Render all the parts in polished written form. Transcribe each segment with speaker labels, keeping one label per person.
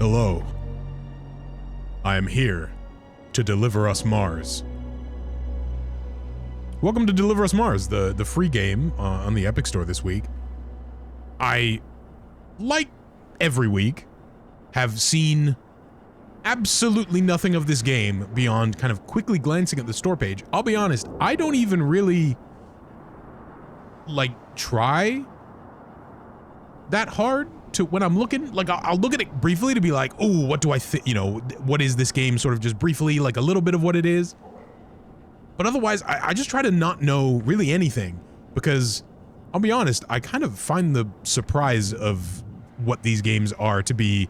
Speaker 1: Hello. I am here to deliver us Mars. Welcome to Deliver Us Mars, the free game on the Epic Store this week. I, like every week, have seen absolutely nothing of this game beyond kind of quickly glancing at the store page. I'll be honest, I don't even really, like, try that hard to, when I'm looking, like, I'll look at it briefly to be like, oh, what do I think, you know, what is this game, sort of just briefly, like a little bit of what it is. But otherwise, I just try to not know really anything, because I'll be honest, I kind of find the surprise of what these games are to be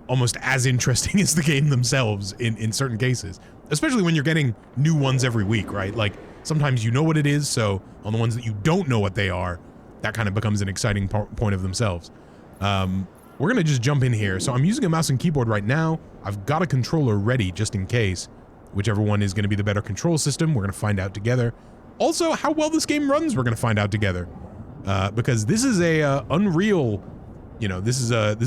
Speaker 1: almost as interesting as the game themselves in certain cases, especially when you're getting new ones every week, right? Like, sometimes you know what it is, so on the ones that you don't know what they are, that kind of becomes an exciting point of themselves. We're gonna just jump in here. So I'm using a mouse and keyboard right now. I've got a controller ready just in case. Whichever one is gonna be the better control system, we're gonna find out together. Also, how well this game runs, we're gonna find out together. Because this is a Unreal, you know, this is a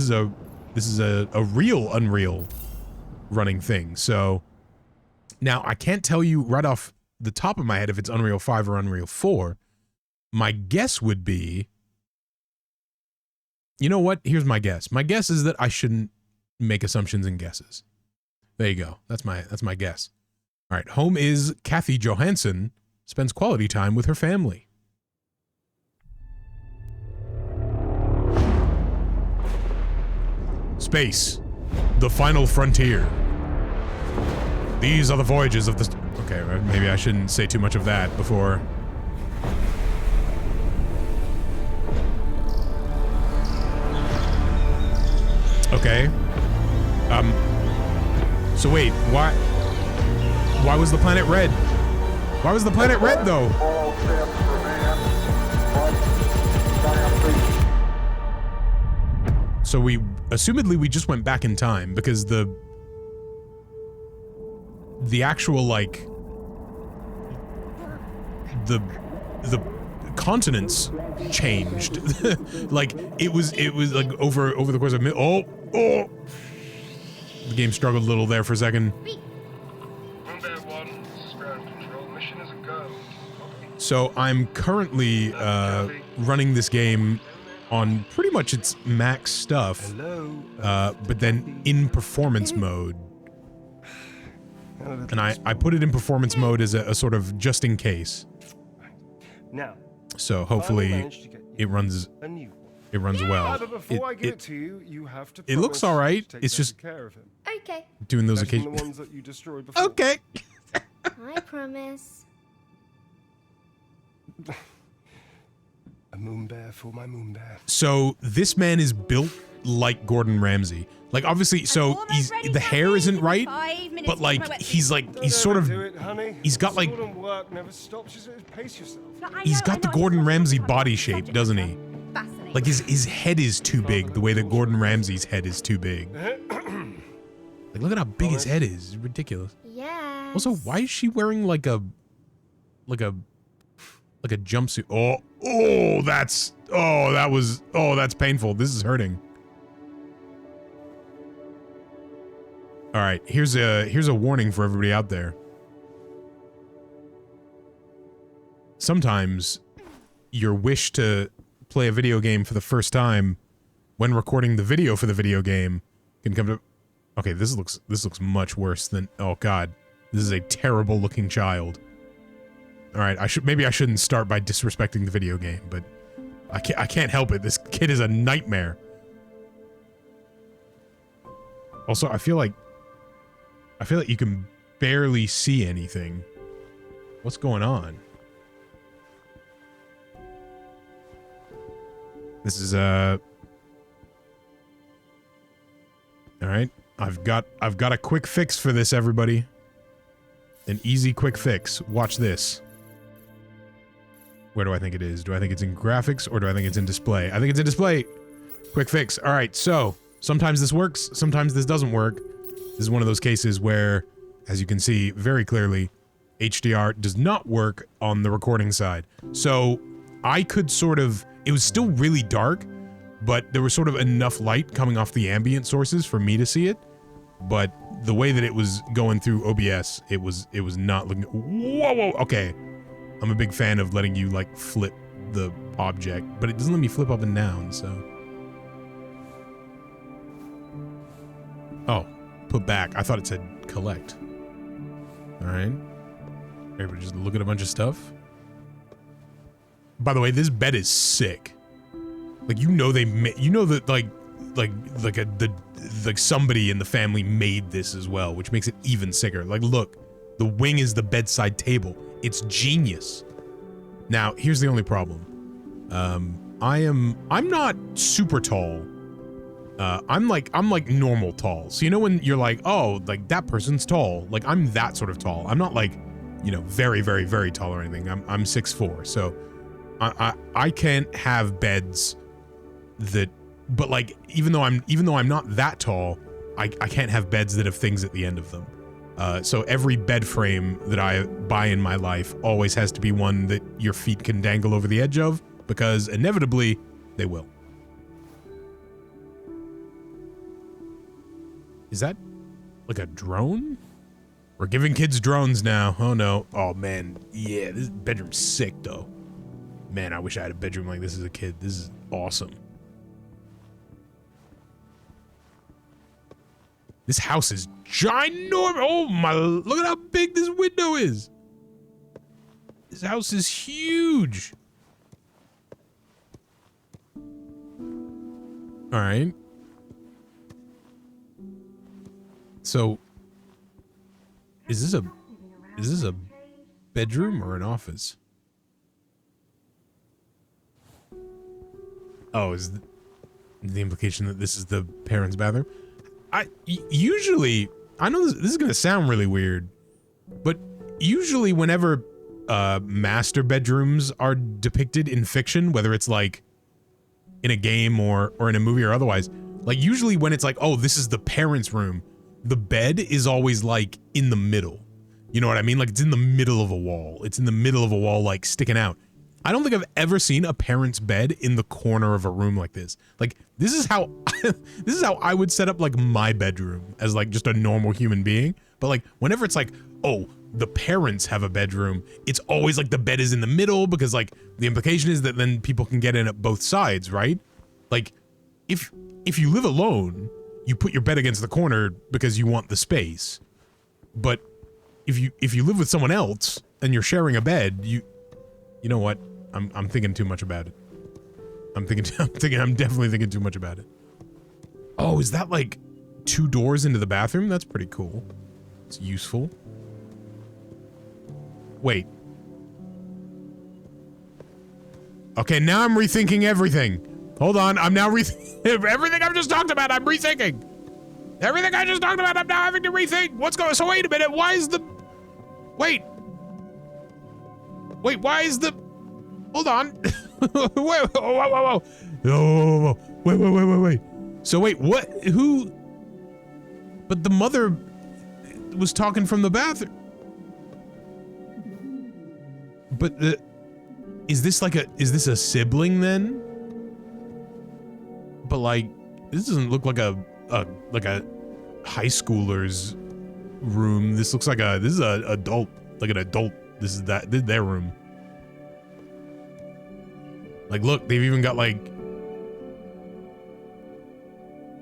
Speaker 1: real Unreal running thing. So now I can't tell you right off the top of my head if it's Unreal 5 or Unreal 4. My guess would be, you know what? Here's my guess. My guess is that I shouldn't make assumptions and guesses. There you go. That's my guess. All right. Home is Kathy Johansson spends quality time with her family. Space, the final frontier. These are the voyages of the... Okay, maybe I shouldn't say too much of that before... Okay. So wait, why was the planet red? Why was the planet red, though? So assumedly we just went back in time, because the actual, like, the continents changed. Like, it was like over the course of the game struggled a little there for a second. So I'm currently running this game on pretty much its max stuff, but then in performance mode. And I put it in performance mode as a sort of just in case.
Speaker 2: Now,
Speaker 1: so hopefully it runs well. It looks all right. It's just
Speaker 3: Okay.
Speaker 1: doing those occasions. Okay.
Speaker 3: I promise.
Speaker 2: A moon bear for my moon bear.
Speaker 1: So this man is built like Gordon Ramsay. Like, obviously, so the hair isn't right, but like he's sort of, he's got like, he's got the Gordon Ramsay body shape, doesn't he? Like his head is too big, the way that Gordon Ramsay's head is too big. Like, look at how big his head is. It's ridiculous.
Speaker 3: Yeah.
Speaker 1: Also, why is she wearing like a jumpsuit? That's painful. This is hurting. All right, here's a warning for everybody out there. Sometimes your wish to play a video game for the first time when recording the video for the video game can come to... Okay, this looks much worse than... Oh god. This is a terrible looking child. All right, maybe I shouldn't start by disrespecting the video game, but I can't help it. This kid is a nightmare. Also, I feel like you can barely see anything. What's going on? This is all right. I've got a quick fix for this, everybody. An easy quick fix. Watch this. Where do I think it is? Do I think it's in graphics or do I think it's in display? I think it's in display. Quick fix. All right, so sometimes this works, sometimes this doesn't work. This is one of those cases where, as you can see very clearly, HDR does not work on the recording side. So I could sort of, it was still really dark, but there was sort of enough light coming off the ambient sources for me to see it. But the way that it was going through OBS, it was not looking. Whoa. Okay, I'm a big fan of letting you like flip the object, but it doesn't let me flip up and down. So, oh, put back. I thought it said collect. All right, everybody just look at a bunch of stuff. By the way, this bed is sick. Like, you know that like somebody in the family made this as well, which makes it even sicker. Like, look, the wing is the bedside table. It's genius. Now, here's the only problem. I'm not super tall. I'm like normal tall. So you know when you're like, oh, like that person's tall. Like, I'm that sort of tall. I'm not like, you know, very, very, very tall or anything. I'm 6'4". So I can't have beds that, but like, even though I'm not that tall, I can't have beds that have things at the end of them. So every bed frame that I buy in my life always has to be one that your feet can dangle over the edge of, because inevitably they will. Is that like a drone? We're giving kids drones now. Oh no. Oh man. Yeah, this bedroom's sick though. Man, I wish I had a bedroom like this as a kid. This is awesome. This house is ginormous. Oh my, look at how big this window is. This house is huge. All right. So, is this a bedroom or an office? Oh, is the implication that this is the parents' bathroom? Usually, I know this is gonna sound really weird, but usually whenever master bedrooms are depicted in fiction, whether it's like in a game or in a movie or otherwise, like usually when it's like, oh, this is the parents' room, the bed is always like in the middle. You know what I mean? Like it's in the middle of a wall. It's in the middle of a wall, like sticking out. I don't think I've ever seen a parent's bed in the corner of a room like this. Like, this is how I would set up like my bedroom as like just a normal human being. But like whenever it's like, oh, the parents have a bedroom, it's always like the bed is in the middle, because like the implication is that then people can get in at both sides, right? Like if you live alone, you put your bed against the corner because you want the space. But if you live with someone else and you're sharing a bed, you know what? I'm thinking too much about it. I'm definitely thinking too much about it. Oh, is that like 2 doors into the bathroom? That's pretty cool. It's useful. Wait. Okay, now I'm rethinking everything. Hold on, I'm now everything I've just talked about, I'm rethinking. Everything I just talked about, I'm now having to rethink. What's going on? So wait a minute, why is the... Wait, why is the... Hold on. Whoa. Wait. So wait, what? Who? But the mother was talking from the bathroom. But is this a sibling then? But like, this doesn't look like a high schooler's room. This looks like this is an adult. This is their room. Like, look, they've even got like,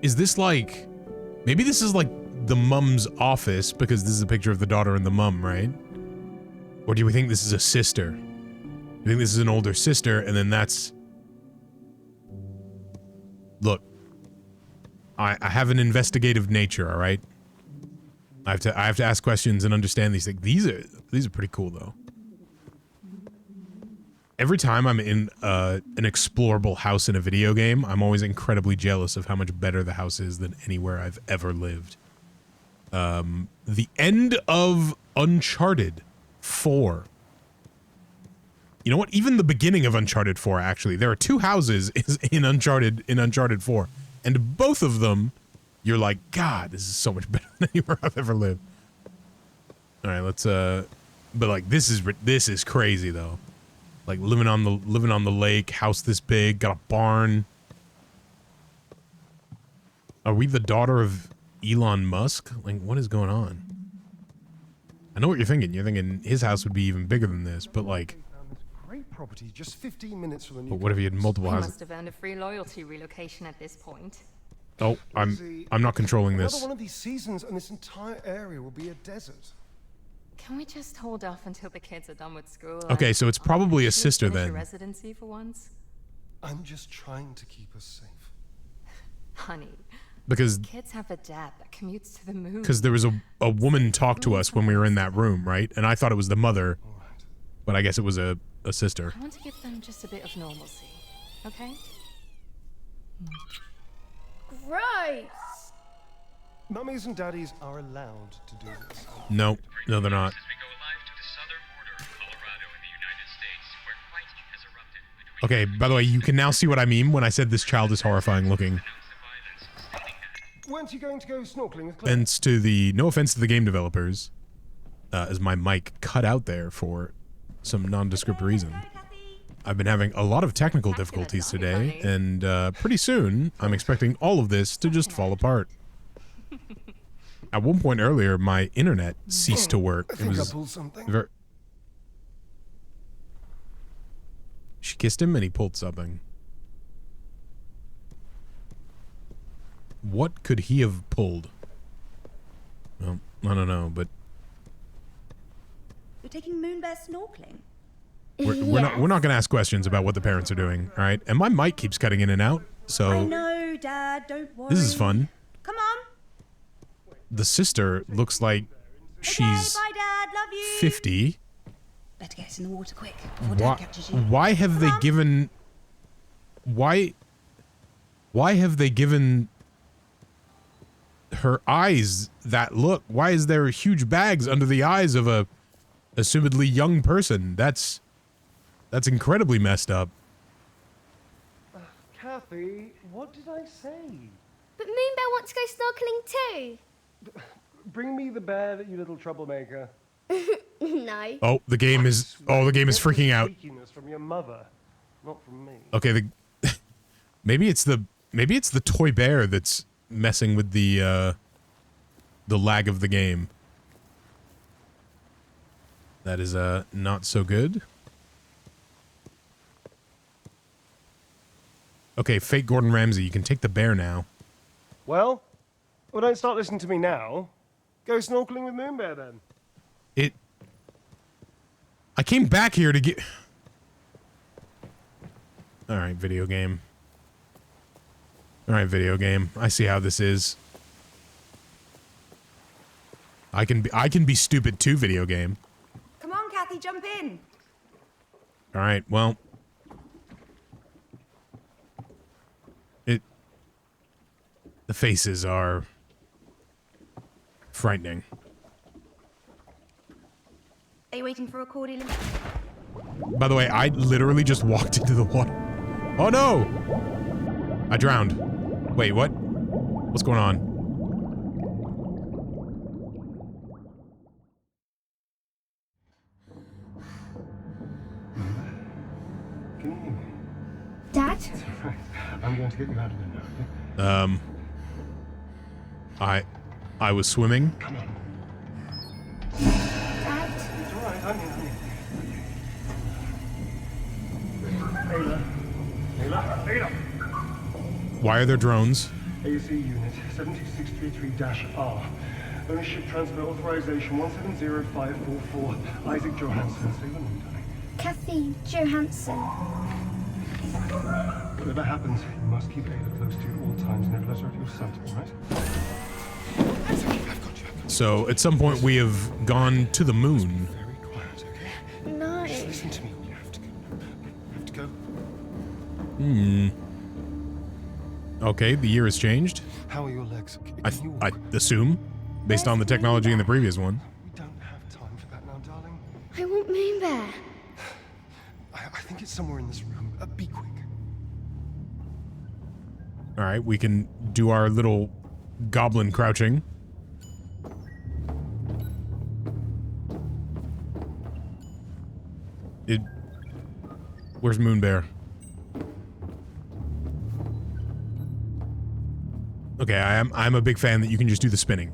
Speaker 1: is this like, maybe this is like the mom's office, because this is a picture of the daughter and the mom, right? Or do we think this is a sister? Do you think this is an older sister, and then that's... Look, I have an investigative nature, all right? I have to ask questions and understand these things. These are pretty cool, though. Every time I'm in an explorable house in a video game, I'm always incredibly jealous of how much better the house is than anywhere I've ever lived. The end of Uncharted 4. You know what? Even the beginning of Uncharted 4, actually. There are 2 houses in Uncharted 4. And both of them, you're like, God, this is so much better than anywhere I've ever lived. Alright, let's, but like, this is crazy, though. Like living on the lake, house this big, got a barn. Are we the daughter of Elon Musk? Like, what is going on? I know what you're thinking. You're thinking his house would be even bigger than this, but like...
Speaker 2: They found this great property just 15 minutes from the new
Speaker 1: But what if he had multiple
Speaker 4: He
Speaker 1: houses?
Speaker 4: must have earned a free loyalty relocation at this point.
Speaker 1: Oh, I'm not controlling
Speaker 2: Another
Speaker 1: this.
Speaker 2: one of these seasons and this entire area will be a desert.
Speaker 4: Can we just hold off until the kids are done with school?
Speaker 1: Okay,
Speaker 4: and
Speaker 1: so it's probably a
Speaker 4: actually
Speaker 1: sister
Speaker 4: finish a
Speaker 1: then.
Speaker 4: residency for once?
Speaker 2: I'm just trying to keep us safe.
Speaker 4: Honey,
Speaker 1: Because
Speaker 4: kids have a dad that commutes to the moon.
Speaker 1: there was a woman talk to us when we were in that room, right? And I thought it was the mother,
Speaker 2: All right.
Speaker 1: but I guess it was a sister.
Speaker 4: I want to give them just a bit of normalcy, okay?
Speaker 3: Gross.
Speaker 2: Mummies and daddies are allowed to do this.
Speaker 1: No, no, they're not.
Speaker 5: As we go live to the southern border of Colorado in the United States, where fighting has erupted between
Speaker 1: Okay, by the way, you can now see what I mean when I said this child is horrifying looking.
Speaker 5: announced the violence, stating that
Speaker 2: Weren't you going to go snorkeling with Claire?
Speaker 1: No offense to the game developers, as my mic cut out there for some nondescript reason. I've been having a lot of technical difficulties today, and pretty soon I'm expecting all of this to just fall apart. At one point earlier, my internet ceased to work.
Speaker 2: I
Speaker 1: It
Speaker 2: think I
Speaker 1: was
Speaker 2: pulled something.
Speaker 1: very... She kissed him and he pulled something. What could he have pulled? Well, I don't know, but
Speaker 6: You're taking Moonbear snorkeling?
Speaker 1: we're not going to ask questions about what the parents are doing, all right? And my mic keeps cutting in and out,
Speaker 6: I
Speaker 1: so
Speaker 6: know, Dad, don't worry.
Speaker 1: this is fun.
Speaker 6: Come on.
Speaker 1: The sister looks like she's
Speaker 6: Okay, bye, Dad. Love you.
Speaker 1: 50.
Speaker 6: Better get us in the water quick before
Speaker 1: Why,
Speaker 6: Dad catches you.
Speaker 1: why have they
Speaker 6: on.
Speaker 1: given... Why have they given her eyes that look? Why is there huge bags under the eyes of a assumedly young person? That's incredibly messed up.
Speaker 2: Kathy, what did I say?
Speaker 3: But Moonbear wants to go snorkeling too.
Speaker 2: Bring me the bear, you little troublemaker.
Speaker 3: No.
Speaker 1: Oh, the game is freaking out.
Speaker 2: Sneakiness from your mother, not from me.
Speaker 1: Okay, maybe it's the toy bear that's messing with the lag of the game. That is not so good. Okay, fake Gordon Ramsay, you can take the bear now.
Speaker 2: Well, don't start listening to me now. Go snorkeling with Moonbear then.
Speaker 1: I came back here to get... Alright, video game. Alright, video game. I see how this is. I can be stupid too, video game.
Speaker 6: Come on, Kathy, jump in.
Speaker 1: Alright, well... The faces are... frightening.
Speaker 6: Are you waiting for a cordial?
Speaker 1: By the way, I literally just walked into the water. Oh no! I drowned. Wait, what? What's going on?
Speaker 2: Can you hear me?
Speaker 3: Dad?
Speaker 2: Right. I'm going to get you out of there now, okay?
Speaker 1: I was swimming.
Speaker 2: Come on.
Speaker 3: Dad?
Speaker 2: It's all right. I'm here. Ayla.
Speaker 1: Why are there drones?
Speaker 2: AC unit 72633-R. Ownership transfer authorization 170544. Isaac Johansson. Say your name, darling.
Speaker 3: Kathy Johansson.
Speaker 2: Whatever happens, you must keep Ayla close to you at all times. Never let her out of your sight, all right? That's okay. I've got you.
Speaker 1: So, at some point, we have gone to the moon.
Speaker 2: Very quiet, okay?
Speaker 3: No.
Speaker 2: Just listen to me. You have to go. You have to go.
Speaker 1: Okay, the year has changed.
Speaker 2: How are your legs?
Speaker 1: I
Speaker 2: Can you walk?
Speaker 1: I assume, based on the technology in the previous one.
Speaker 2: We don't have time for that now, darling.
Speaker 3: I want Moonbear.
Speaker 2: I think it's somewhere in this room. Be quick.
Speaker 1: All right, we can do our little goblin crouching. Where's Moonbear? Okay, I'm a big fan that you can just do the spinning.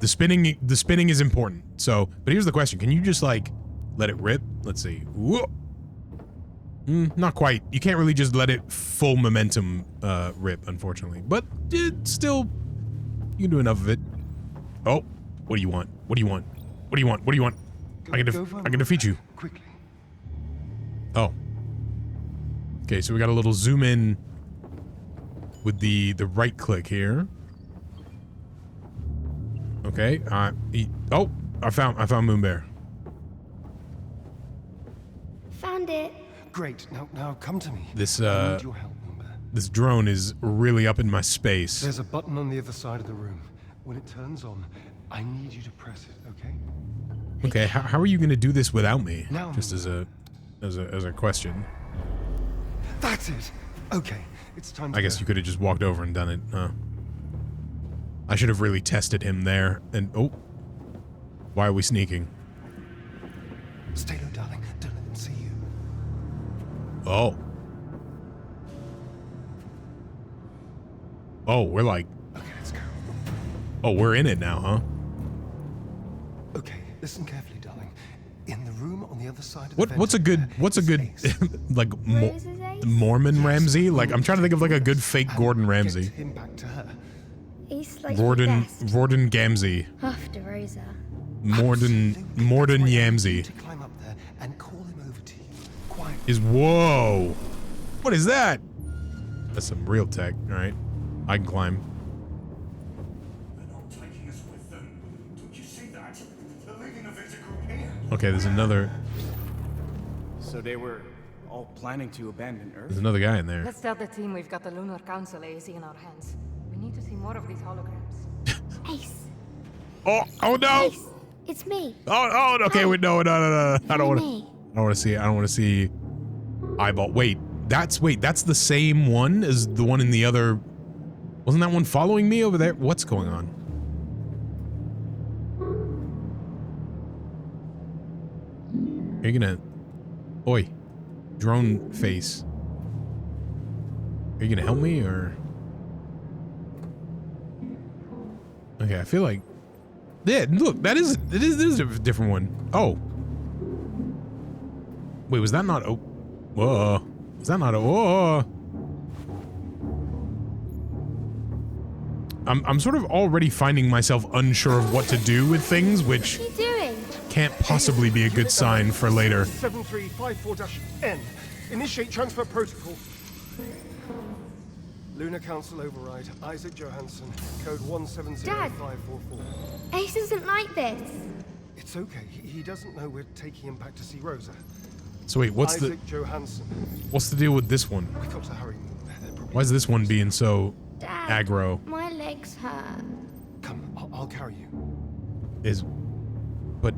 Speaker 1: The spinning is important. So, but here's the question. Can you just, like, let it rip? Let's see. Whoa. Not quite. You can't really just let it full momentum rip, unfortunately. But still, you can do enough of it. Oh, what do you want? What do you want? What do you want? What do you want? I can defeat you.
Speaker 2: Quickly.
Speaker 1: Oh. Okay, so we got a little zoom in with the right click here. Okay. Oh, I found Moonbear.
Speaker 3: Found it.
Speaker 2: Great. Now come to me.
Speaker 1: This
Speaker 2: I need your help, Moonbear.
Speaker 1: this drone is really up in my space.
Speaker 2: There's a button on the other side of the room. When it turns on, I need you to press it, okay?
Speaker 1: Okay, how are you going to do this without me?
Speaker 2: Now,
Speaker 1: Just as a question.
Speaker 2: That's it. Okay, it's time to
Speaker 1: I guess
Speaker 2: go.
Speaker 1: you could have just walked over and done it. Huh. I should have really tested him there. And oh, why are we sneaking?
Speaker 2: Stay low, darling. Don't let them see you.
Speaker 1: Oh. Oh, we're like.
Speaker 2: Okay, let's go.
Speaker 1: Oh, we're in it now, huh?
Speaker 2: Okay, listen carefully, darling. In the room on the other side of the
Speaker 1: What's a good like
Speaker 3: Rose's ace?
Speaker 1: Mormon Ramsey? Like I'm trying to think of like a good fake Gordon Ramsay.
Speaker 2: Get him back to her.
Speaker 3: He's like
Speaker 1: Gordon
Speaker 3: Gordon
Speaker 1: Gamsey.
Speaker 3: after Rosa.
Speaker 1: Morden
Speaker 2: Absolutely. That's why I need you
Speaker 1: Yamsey.
Speaker 2: to climb up there and call him over to you. Quiet.
Speaker 1: Is whoa. What is that? That's some real tech. All right. I can climb.
Speaker 7: They're not taking us with them. Don't you see that? They're leaving the visitor group here.
Speaker 1: Okay, there's another
Speaker 8: So they were all planning to abandon Earth?
Speaker 1: there's another guy in there.
Speaker 4: Let's tell the team we've got the Lunar Council AZ in our hands. We need to see more of these holograms.
Speaker 3: Ace.
Speaker 1: Oh no.
Speaker 3: Ace. It's me.
Speaker 1: Oh okay, wait, no. I don't want to.
Speaker 3: Me.
Speaker 1: I don't want to see. I don't want to see eyeball. Wait, that's the same one as the one in the other. Wasn't that one following me over there? What's going on? Are you gonna, oi, drone face? Are you gonna help me or? Okay, I feel like. Yeah, look, it is a different one. Oh. Wait, was that not? Oh, whoa. Was that not? Whoa. I'm sort of already finding myself unsure of what to do with things, which
Speaker 3: What are you doing?
Speaker 1: can't possibly be a good sign for later.
Speaker 2: 7354-N. Initiate transfer protocol. Lunar Council override. Isaac Johansson. Code 170544.
Speaker 3: Ace isn't like this.
Speaker 2: It's okay. He doesn't know we're taking him back to see Rosa.
Speaker 1: So wait, what's
Speaker 2: Isaac Johansson.
Speaker 1: the deal with this one?
Speaker 2: We've got to hurry. They're probably-
Speaker 1: Why is this one being so
Speaker 3: Dad.
Speaker 1: aggro?
Speaker 3: My legs hurt.
Speaker 2: Come, I'll carry you.
Speaker 1: But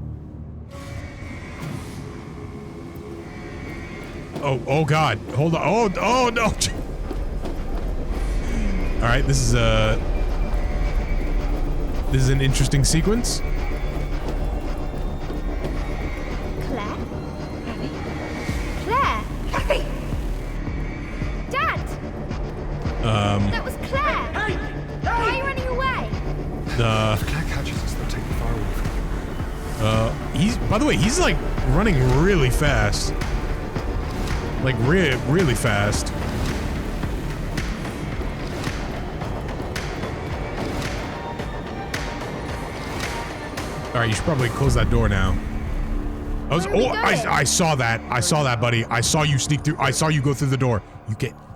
Speaker 1: oh god, hold on. Oh no. All right, this is an interesting sequence.
Speaker 3: Claire? Claire?
Speaker 6: Kathy!
Speaker 3: Dad! That was Claire! Hey! Why are you running away?
Speaker 2: If Claire catches us, they'll take the fire away.
Speaker 1: By the way, he's like running really fast. Like really fast. All right, you should probably close that door now.
Speaker 3: Where are we going?
Speaker 1: I saw that. I saw that, buddy. I saw you sneak through. I saw you go through the door.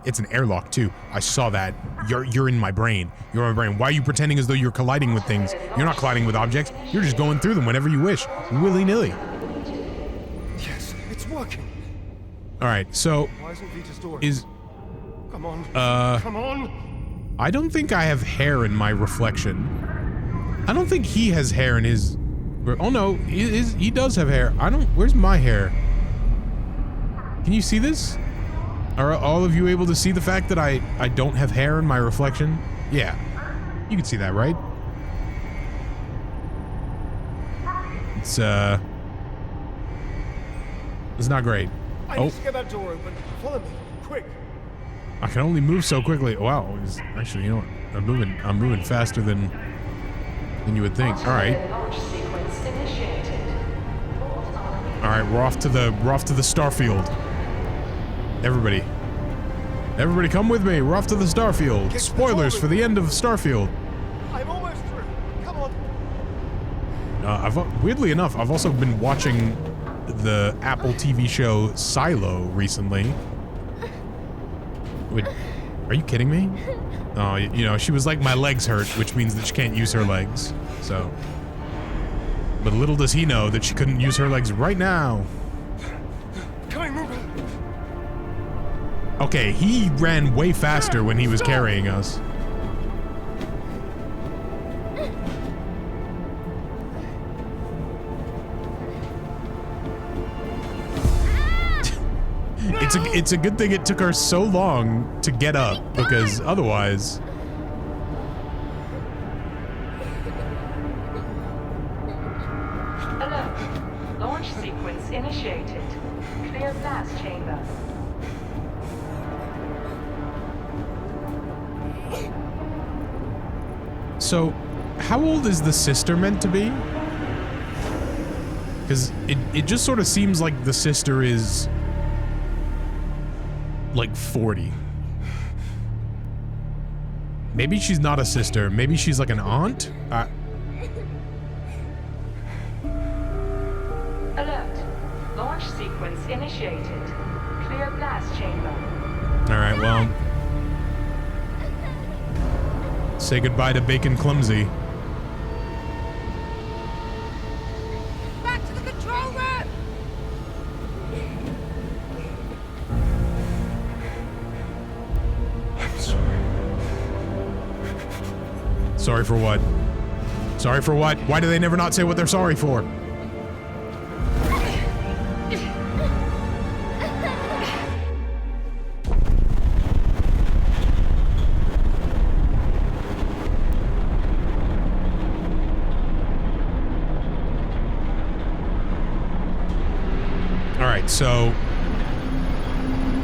Speaker 1: It's an airlock too. I saw that. You're in my brain. You're in my brain. Why are you pretending as though you're colliding with things? You're not colliding with objects. You're just going through them whenever you wish, willy-nilly.
Speaker 2: Yes, it's working.
Speaker 1: All right, so
Speaker 2: Why isn't Vita's door? Come on. Come on.
Speaker 1: I don't think I have hair in my reflection. I don't think he has hair in his. Oh no, he does have hair. Where's my hair? Can you see this? Are all of you able to see the fact that I don't have hair in my reflection? Yeah, you can see that, right? It's not great.
Speaker 2: I need to get that door open. Follow me, quick.
Speaker 1: I can only move so quickly. Wow, actually, you know what? I'm moving faster than you would think. All right. All right, we're off to the starfield. Everybody come with me. We're off to the starfield. Spoilers for the end of Starfield.
Speaker 2: I'm almost through. Come on.
Speaker 1: Weirdly enough, I've also been watching the Apple TV show Silo recently. Wait, are you kidding me? Oh, you know, she was like, my legs hurt, which means that she can't use her legs. So, but little does he know that she couldn't use her legs right now. Okay, he ran way faster when he was carrying us. It's a good thing it took her so long to get up, because otherwise...
Speaker 9: Alert. Launch sequence initiated. Clear blast chamber.
Speaker 1: So, how old is the sister meant to be? Because it just sort of seems like the sister is... like 40. Maybe she's not a sister. Maybe she's like an aunt?
Speaker 9: Alert. Launch sequence initiated. Clear blast chamber.
Speaker 1: Alright, well... say goodbye to Bacon Clumsy.
Speaker 3: Back to the control room!
Speaker 2: I'm sorry.
Speaker 1: Sorry for what? Sorry for what? Why do they never not say what they're sorry for? Alright, so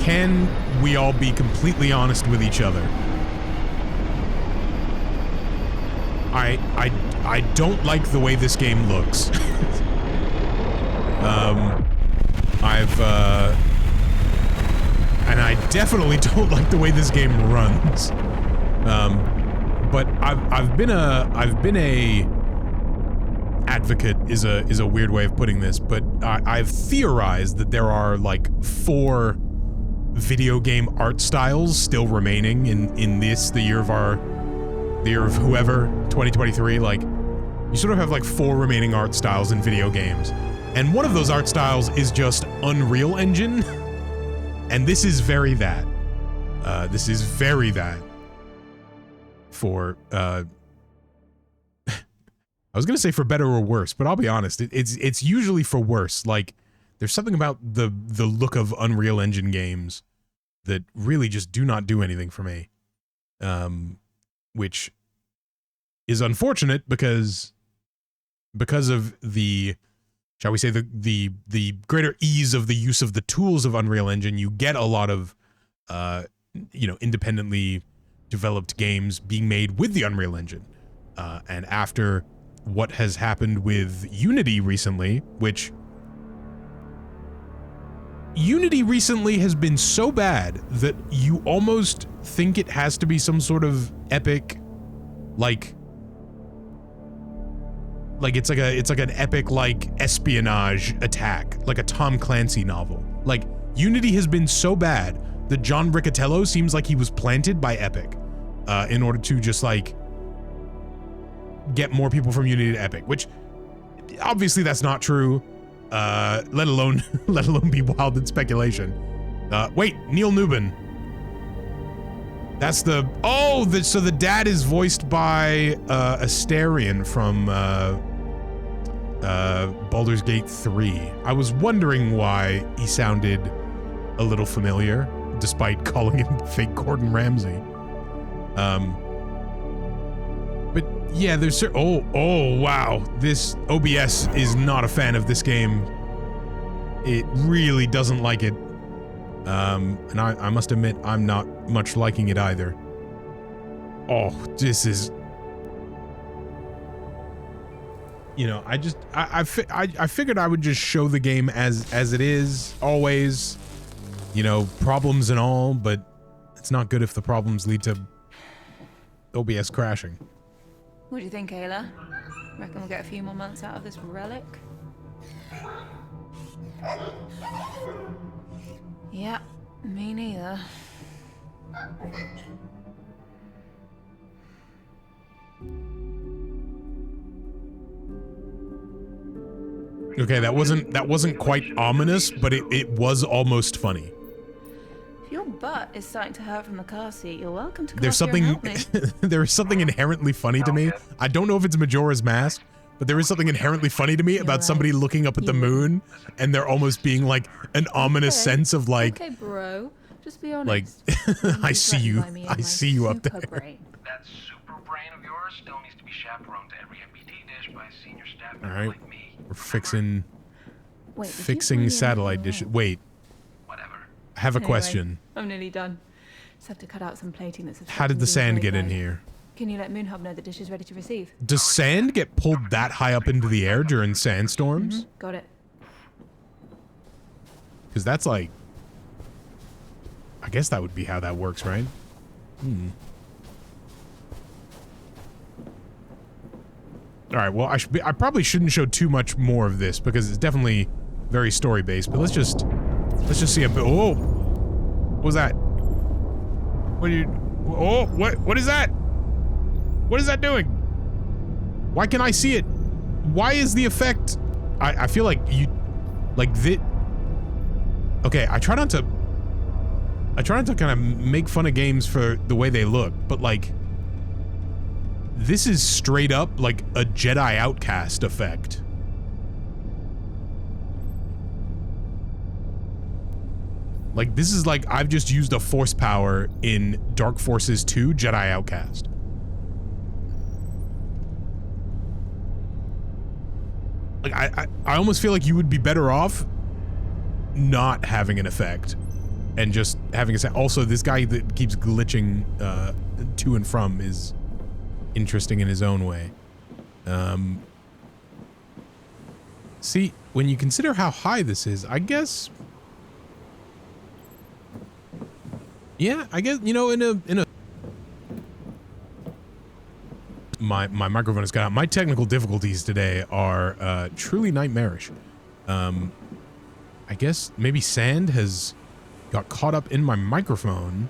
Speaker 1: can we all be completely honest with each other? I don't like the way this game looks. And I definitely don't like the way this game runs. But I've been a advocate is a weird way of putting this, but I've theorized that there are like 4 video game art styles still remaining in this, the year of whoever, 2023. Like, you sort of have like 4 remaining art styles in video games, and one of those art styles is just Unreal Engine, and this is very that. This is very that. For I was gonna say for better or worse, but I'll be honest, it's usually for worse. Like, there's something about the look of Unreal Engine games that really just do not do anything for me, which is unfortunate because of the, shall we say, the greater ease of the use of the tools of Unreal Engine. You get a lot of independently developed games being made with the Unreal Engine, and after what has happened with Unity recently, which Unity recently has been so bad that you almost think it has to be some sort of epic, like it's like an epic, like, espionage attack, like a Tom Clancy novel. Like, Unity has been so bad that John Riccatello seems like he was planted by Epic in order to just, like, get more people from Unity to Epic, which obviously that's not true, let alone be wild in speculation. Wait, Neil Newbin. That's the, so the dad is voiced by Astarion from Baldur's Gate 3. I was wondering why he sounded a little familiar, despite calling him fake Gordon Ramsay. But yeah, there's wow, this OBS is not a fan of this game. It really doesn't like it. And I must admit, I'm not much liking it either. Oh, this is... You know, I figured I would just show the game as it is, always. You know, problems and all, but it's not good if the problems lead to OBS crashing.
Speaker 4: What do you think, Ayla? Reckon we'll get a few more months out of this relic? Yeah, me neither.
Speaker 1: Okay, that wasn't quite ominous, but it was almost funny.
Speaker 4: If your butt is starting to hurt from the car seat, you're welcome to come
Speaker 1: There's
Speaker 4: up here and
Speaker 1: something
Speaker 4: help me.
Speaker 1: there is something inherently funny to me. I don't know if it's Majora's Mask, but there is something inherently funny to me about somebody looking up at the moon and there almost being like an ominous sense of like,
Speaker 4: okay, bro, just be honest.
Speaker 1: like I see you up there.
Speaker 5: That super brain of yours still needs to be chaperoned to every MPT dish by a senior staff member
Speaker 1: All right,
Speaker 5: like me.
Speaker 1: we're fixing
Speaker 4: Wait,
Speaker 1: satellite dishes. Wait,
Speaker 5: Whatever.
Speaker 1: I have a
Speaker 4: Anyway,
Speaker 1: question.
Speaker 4: I'm nearly done. Just have to cut out some plating that's
Speaker 1: How did the sand get in here?
Speaker 4: Can you let Moonhub know the dish is ready to receive?
Speaker 1: Does sand get pulled that high up into the air during sandstorms?
Speaker 4: Got it.
Speaker 1: Because that's like, I guess that would be how that works, right? All right, well, I probably shouldn't show too much more of this because it's definitely very story based. But let's just see a bit. Oh, what was that? What are you? Oh, what is that? What is that doing? Why can I see it? Why is the effect? I feel like you, like the. Okay, I try not to kind of make fun of games for the way they look, but like. This is straight up like a Jedi Outcast effect. Like this is like I've just used a force power in Dark Forces 2 Jedi Outcast. Like I almost feel like you would be better off not having an effect and just having a also this guy that keeps glitching to and from is interesting in his own way. See, when you consider how high this is, I guess. Yeah, I guess, you know, in a my microphone has got out. My technical difficulties today are truly nightmarish. I guess maybe sand has got caught up in my microphone.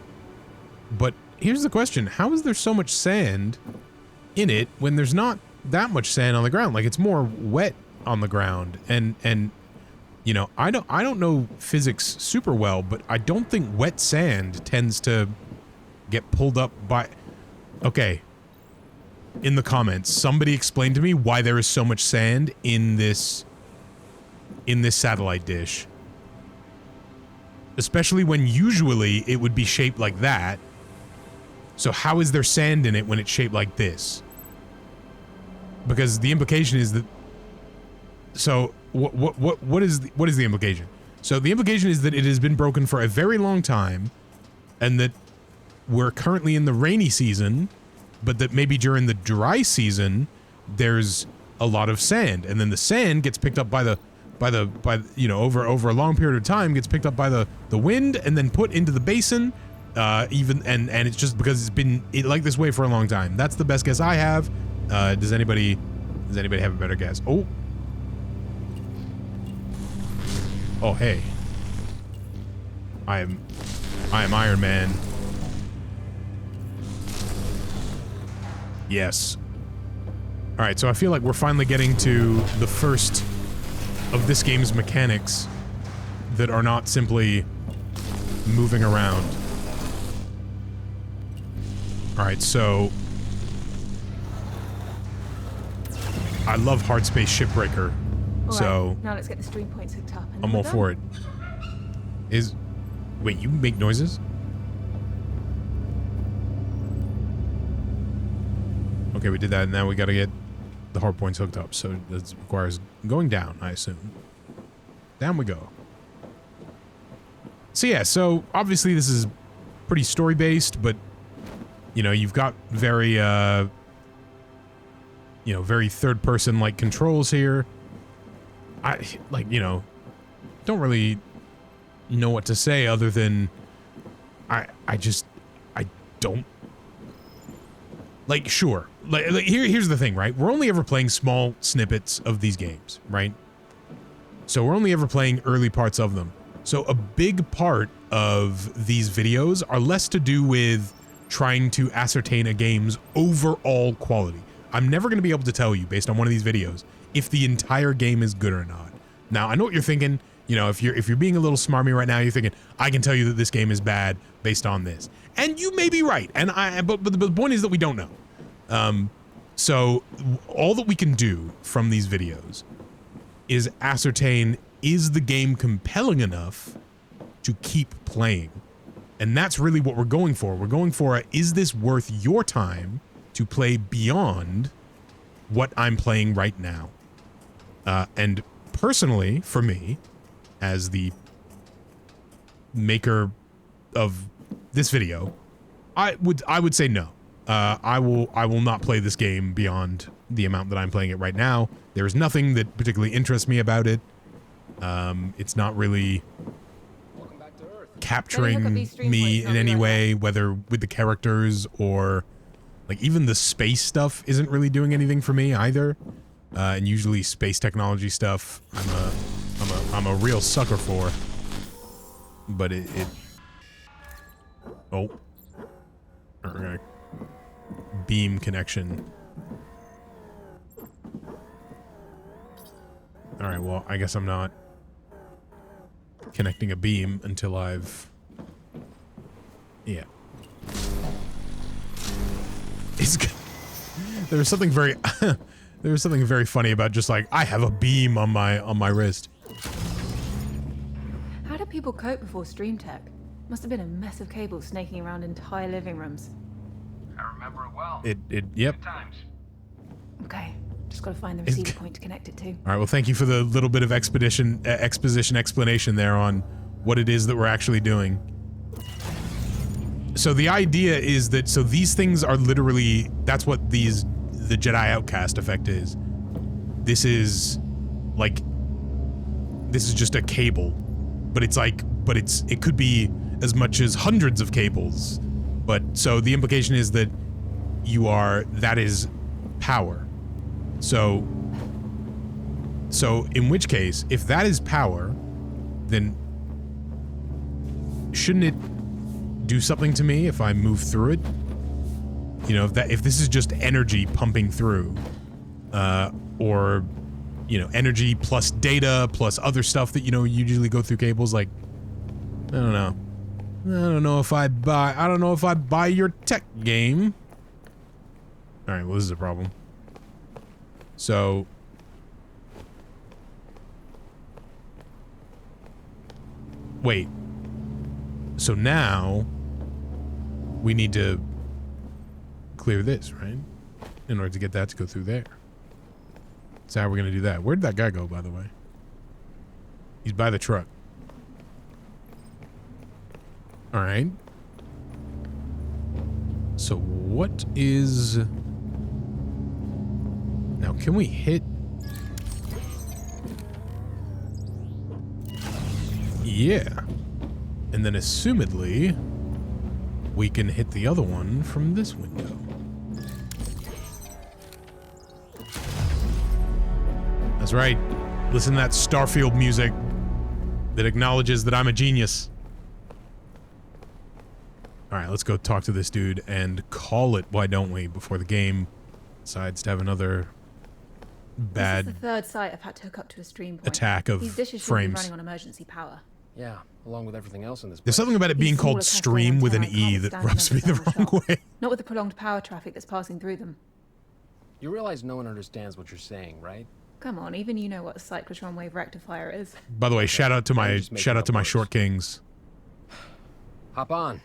Speaker 1: But here's the question: how is there so much sand in it when there's not that much sand on the ground? Like it's more wet on the ground, and you know, I don't know physics super well, but I don't think wet sand tends to get pulled up by. Okay, in the comments, somebody explain to me why there is so much sand in this satellite dish, especially when usually it would be shaped like that. So how is there sand in it when it's shaped like this? Because the implication is that. So what is the implication? So the implication is that it has been broken for a very long time, and that we're currently in the rainy season, but that maybe during the dry season there's a lot of sand, and then the sand gets picked up by you know, over a long period of time gets picked up by the wind and then put into the basin. And it's just because it's been like this way for a long time. That's the best guess I have. Does anybody have a better guess? Oh, hey. I am Iron Man. Yes. All right, so I feel like we're finally getting to the first of this game's mechanics that are not simply moving around. All right, so I love Hard Space Shipbreaker, so
Speaker 4: now let's get the stream points hooked up. And
Speaker 1: I'm all for it. Wait, you make noises? Okay, we did that, and now we gotta get the hard points hooked up, so that requires going down, I assume. Down we go. So yeah, so obviously this is pretty story-based, but You know, you've got very, very third-person like controls here. Don't really know what to say other than I don't like. Sure, here's the thing, right? We're only ever playing small snippets of these games, right? So we're only ever playing early parts of them. So a big part of these videos are less to do with trying to ascertain a game's overall quality. I'm never going to be able to tell you based on one of these videos if the entire game is good or not. Now, I know what you're thinking. You know, if you're being a little smarmy right now, you're thinking, I can tell you that this game is bad based on this. And you may be right. But the point is that we don't know. So all that we can do from these videos is ascertain, is the game compelling enough to keep playing? And that's really what we're going for. We're going for, is this worth your time to play beyond what I'm playing right now? And personally, for me, as the maker of this video, I would say no. I will not play this game beyond the amount that I'm playing it right now. There is nothing that particularly interests me about it. It's not really capturing me in any way, whether with the characters or like even the space stuff isn't really doing anything for me either. And usually space technology stuff I'm a real sucker for. But okay. Beam connection. All right, well, I guess I'm not connecting a beam until I've... Yeah. There was something very... there was something very funny about just like, I have a beam on my wrist.
Speaker 4: How did people cope before Stream Tech? Must have been a mess of cables snaking around entire living rooms.
Speaker 5: I remember it well.
Speaker 1: Yep.
Speaker 5: Good times.
Speaker 4: Okay, just gotta find the receiver point to connect it to.
Speaker 1: All right, well, thank you for the little bit of exposition explanation there on what it is that we're actually doing. So the idea is that, so these things are literally, that's what the Jedi Outcast effect is. This is just a cable, but it could be as much as hundreds of cables. But so the implication is that that is power. So in which case, if that is power, then shouldn't it do something to me if I move through it? You know, if this is just energy pumping through, or, you know, energy plus data plus other stuff that, you know, usually go through cables, like, I don't know. I don't know if I buy your tech game. All right, well, this is a problem. So wait. So now we need to clear this, right? In order to get that to go through there. So how we're gonna do that? Where did that guy go, by the way? He's by the truck. All right. So what is... Now, can we hit... Yeah. And then assumedly, we can hit the other one from this window. That's right. Listen to that Starfield music that acknowledges that I'm a genius. All right, let's go talk to this dude and call it, why don't we, before the game decides to have another bad...
Speaker 4: This is the third site I've had to hook up to a stream point.
Speaker 1: Attack of
Speaker 4: These dishes should
Speaker 1: frames.
Speaker 4: be running on emergency power.
Speaker 10: Yeah, along with everything else in this place.
Speaker 1: There's something about it being called stream with an E that rubs me the wrong way.
Speaker 4: Not with the prolonged power traffic that's passing through them.
Speaker 10: You realize no one understands what you're saying, right?
Speaker 4: Come on, even you know what a cyclotron wave rectifier is.
Speaker 1: By the way, shout out to my Short Kings.
Speaker 10: Hop on.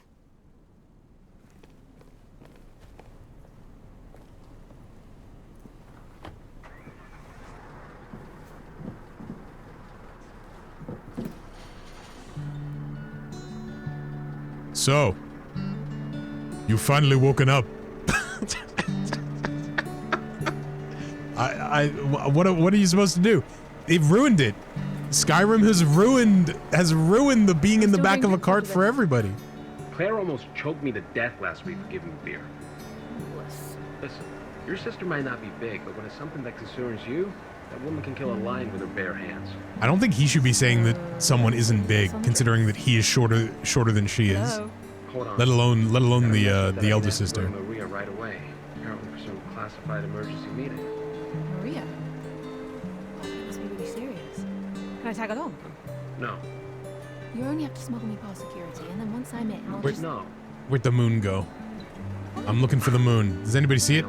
Speaker 1: So, You've finally woken up. What are you supposed to do? They've ruined it. Skyrim has ruined the being in the back of a cart for everybody.
Speaker 10: Claire almost choked me to death last week for giving me beer. Listen, your sister might not be big, but when it's something that concerns you, that woman can kill a lion with her bare hands.
Speaker 1: I don't think he should be saying that someone isn't big, considering that he is shorter than she is.
Speaker 10: Hold on.
Speaker 1: Let alone the elder sister.
Speaker 10: Maria right away, apparently for some classified emergency meeting.
Speaker 4: Maria? Oh, that must be really serious. Can I tag along?
Speaker 10: No.
Speaker 4: You only have to smuggle me past security, and then once I'm in, I'll just...
Speaker 10: No.
Speaker 1: Where'd the moon go? I'm looking for the moon. Does anybody see it?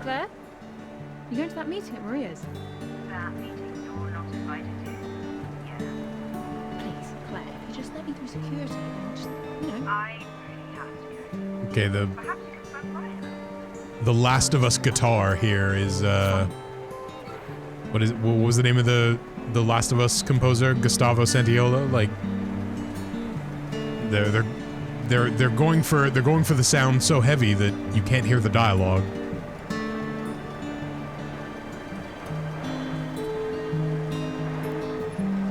Speaker 4: Claire? You going to that meeting at Maria's?
Speaker 6: That meeting you're not invited to. Yeah.
Speaker 4: Please, Claire, if you just let me through security, and just, you know...
Speaker 6: I really have to go.
Speaker 1: Okay,
Speaker 6: Perhaps you can swim by her.
Speaker 1: the Last of Us guitar here is what was the name of the Last of Us composer? Gustavo Santaolalla? Like they're going for the sound so heavy that you can't hear the dialogue.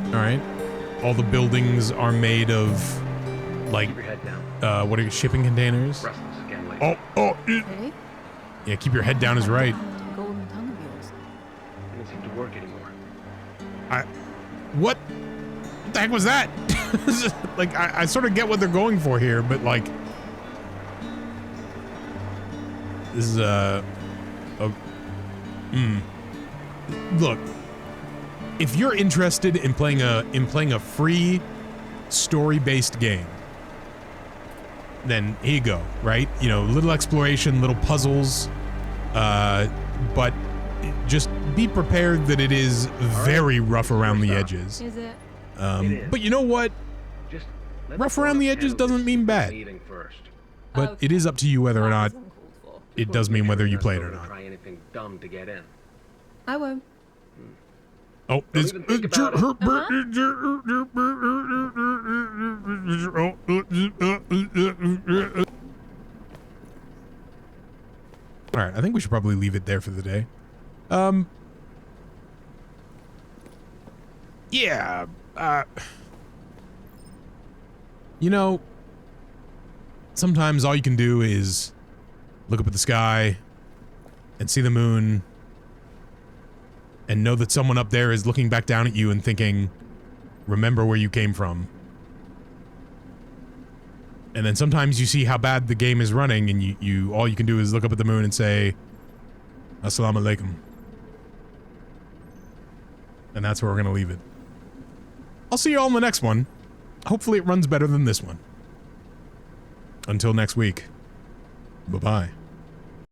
Speaker 1: All right. All the buildings are made of like what are shipping containers?
Speaker 4: Really?
Speaker 1: Yeah, keep your head down is right.
Speaker 4: Golden tongue of yours.
Speaker 10: Doesn't seem to work anymore.
Speaker 1: What the heck was that? Like, I sort of get what they're going for here, but like, this is look, if you're interested in playing a free story-based game, then here you go, right? You know, little exploration, little puzzles, but just be prepared that it is very rough around the edges.
Speaker 4: Is it?
Speaker 1: But you know what? Rough around the edges doesn't mean bad. But it is up to you whether or not it does mean whether you play it or not.
Speaker 10: Try anything dumb to get in.
Speaker 4: I won't.
Speaker 1: Oh, it's all right, I think we should probably leave it there for the day. Yeah, you know, sometimes all you can do is look up at the sky and see the moon and know that someone up there is looking back down at you and thinking, remember where you came from. And then sometimes you see how bad the game is running and you all you can do is look up at the moon and say, Assalamu alaikum. And that's where we're going to leave it. I'll see you all in the next one. Hopefully it runs better than this one. Until next week. Bye-bye.